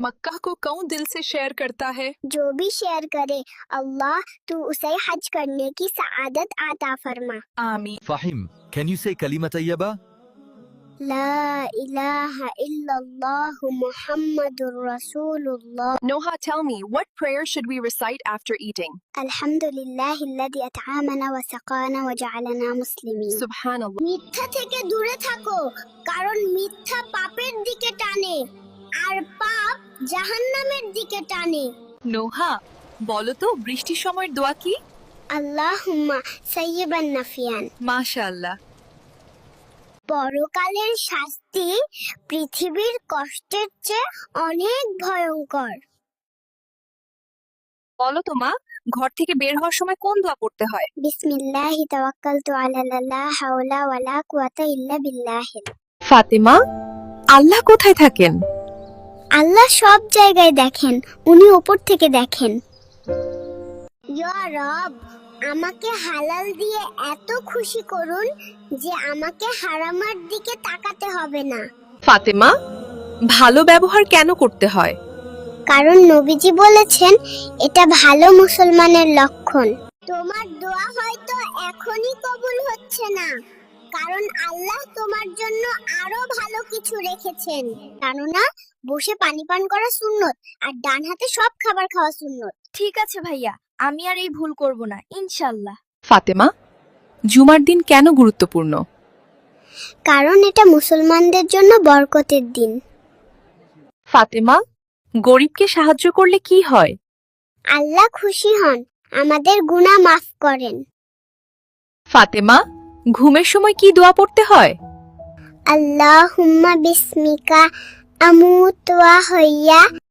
मक्का को कौन दिल से शेयर करता है? जो भी शेयर करे अल्लाह तू उसे हज करने की सआदत आता फरमा। आमीन। Fahim, can you say kalima tayyaba? ला इलाहा इल्लल्लाहु मुहम्मदुर रसूलुल्लाह। Noha, tell me, what prayer should we recite after eating? আলহামদুলিল্লাহিল্লাযী আত'আমানা ওয়া সাকানা ওয়া জা'আলানা মুসলিমিন। Subhanallah. মিথ্যা থেকে দূরে থাকো, কারণ মিথ্যা পাপের দিকে টানে আর পাপ জাহান্নামের দিকে টানে। নোহা, বলো তো বৃষ্টির সময়ের দোয়া কি? আল্লাহুম্মা সাইয়্যিবান নাফিয়ান। মাশাআল্লাহ। পরকালের শাস্তি পৃথিবীর কষ্টের চেয়ে অনেক ভয়ঙ্কর। বলো তো মা, ঘর থেকে বের হওয়ার সময় কোন দোয়া পড়তে হয়? বিসমিল্লাহি তাওয়াক্কালতু আলাল্লাহ লা হাওলা ওয়ালা কুওয়াতা ইল্লা বিল্লাহ। ফাতেমা, আল্লাহ কোথায় থাকেন? আল্লাহ সব জায়গায় দেখেন, উনি উপর থেকে দেখেন। ইয়া রব, আমাকে হালাল দিয়ে এত খুশি করুন যে আমাকে হারামের দিকে তাকাতে হবে না। ফাতেমা, ভালো ব্যবহার কেন করতে হয়? কারণ নবীজি বলেছেন এটা ভালো মুসলমানের লক্ষণ। তোমার দোয়া হয়তো এখনই কবুল হচ্ছে না, কারণ আল্লাহ তোমার জন্য আরো ভালো কিছু রেখেছেন। জানো না, বসে পানি পান করা সুন্নত আর ডান হাতে সব খাবার খাওয়া সুন্নত। ঠিক আছে ভাইয়া, আমি আর এই ভুল করব না ইনশাআল্লাহ। ফাতেমা, জুমার দিন কেন গুরুত্বপূর্ণ? কারণ এটা মুসলমানদের জন্য বরকতের দিন। ফাতেমা, গরিবকে সাহায্য করলে কি হয়? আল্লাহ খুশি হন, আমাদের গুনাহ মাফ করেন। ফাতেমা, ঘুমের সময় কি দোয়া পড়তে হয়? আল্লাহুম্মা বিসমিকা আমুতু ওয়া হাইয়া